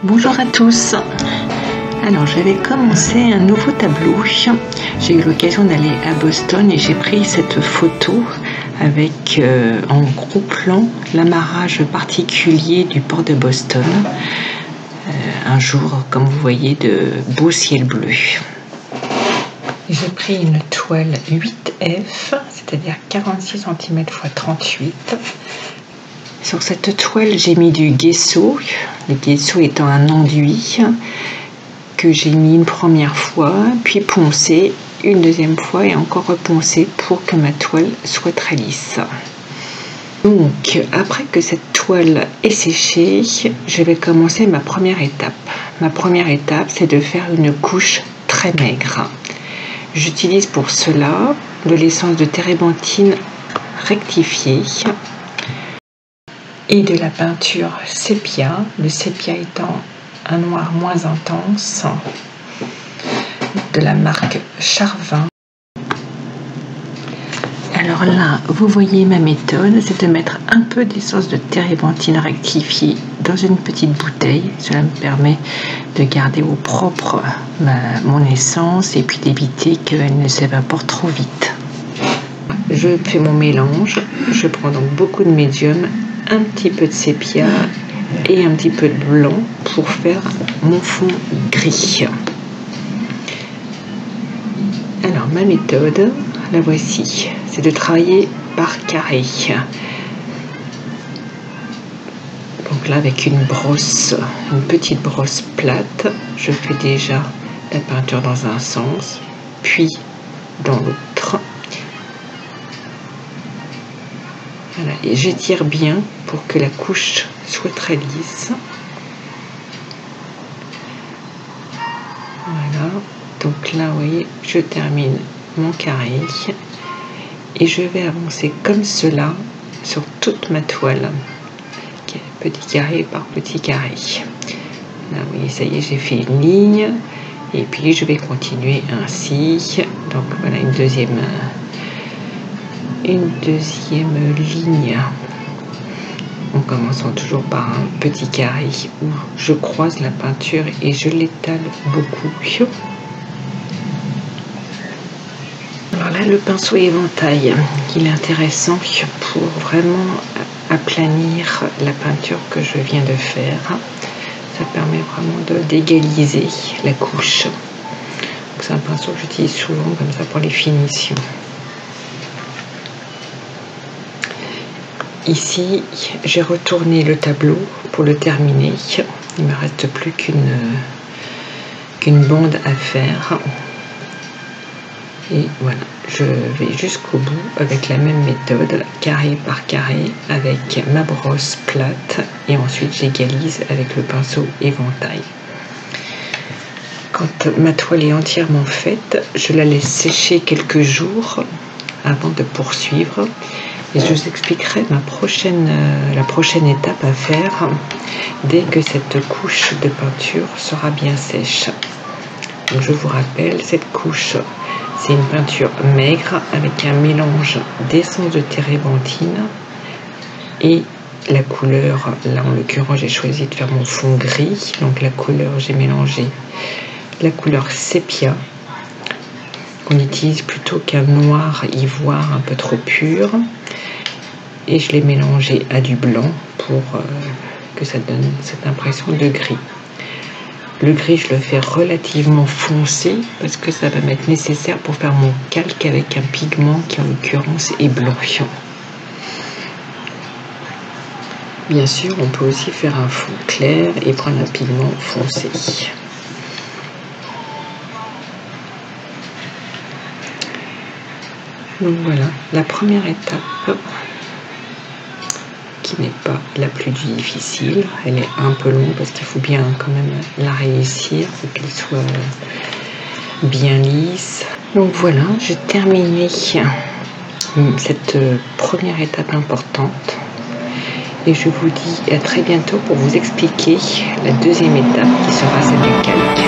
Bonjour à tous. Alors je vais commencer un nouveau tableau. J'ai eu l'occasion d'aller à Boston et j'ai pris cette photo avec en gros plan l'amarrage particulier du port de Boston. Un jour, comme vous voyez, de beau ciel bleu. J'ai pris une toile 8F, c'est-à-dire 46 cm x 38. Sur cette toile, j'ai mis du gesso, le gesso étant un enduit que j'ai mis une première fois, puis poncé une deuxième fois et encore reponcé pour que ma toile soit très lisse. Donc, après que cette toile est séchée, je vais commencer ma première étape. Ma première étape, c'est de faire une couche très maigre. J'utilise pour cela de l'essence de térébenthine rectifiée et de la peinture sépia, le sépia étant un noir moins intense, de la marque Charvin. Alors là, vous voyez ma méthode, c'est de mettre un peu d'essence de térébenthine rectifiée dans une petite bouteille. Cela me permet de garder au propre mon essence et puis d'éviter qu'elle ne s'évapore trop vite. Je fais mon mélange, je prends donc beaucoup de médium, un petit peu de sépia et un petit peu de blanc pour faire mon fond gris. Alors ma méthode, la voici, c'est de travailler par carré. Donc là avec une brosse, une petite brosse plate, je fais déjà la peinture dans un sens, puis dans l'autre. Voilà, et j'étire bien pour que la couche soit très lisse. Voilà, donc là, vous voyez, je termine mon carré et je vais avancer comme cela sur toute ma toile, petit carré par petit carré. Là, vous voyez, ça y est, j'ai fait une ligne et puis je vais continuer ainsi. Donc voilà une deuxième ligne en commençant toujours par un petit carré où je croise la peinture et je l'étale beaucoup. Alors là, le pinceau éventail, il est intéressant pour vraiment aplanir la peinture que je viens de faire. Ça permet vraiment d'égaliser la couche. C'est un pinceau que j'utilise souvent comme ça pour les finitions. Ici, j'ai retourné le tableau pour le terminer. Il ne me reste plus qu'une bande à faire. Et voilà, je vais jusqu'au bout avec la même méthode, carré par carré, avec ma brosse plate. Et ensuite, j'égalise avec le pinceau éventail. Quand ma toile est entièrement faite, je la laisse sécher quelques jours avant de poursuivre. Et je vous expliquerai la prochaine étape à faire dès que cette couche de peinture sera bien sèche. Donc je vous rappelle, cette couche, c'est une peinture maigre avec un mélange d'essence de térébenthine et la couleur, là en l'occurrence j'ai choisi de faire mon fond gris, donc la couleur, j'ai mélangé la couleur sépia, qu'on utilise plutôt qu'un noir ivoire un peu trop pur. Et je l'ai mélangé à du blanc pour que ça donne cette impression de gris. Le gris, je le fais relativement foncé parce que ça va m'être nécessaire pour faire mon calque avec un pigment qui en l'occurrence est blanc. Bien sûr, on peut aussi faire un fond clair et prendre un pigment foncé. Donc voilà, la première étape, qui n'est pas la plus difficile, elle est un peu longue parce qu'il faut bien quand même la réussir, il faut qu'elle soit bien lisse. Donc voilà, j'ai terminé cette première étape importante et je vous dis à très bientôt pour vous expliquer la deuxième étape qui sera celle du calque.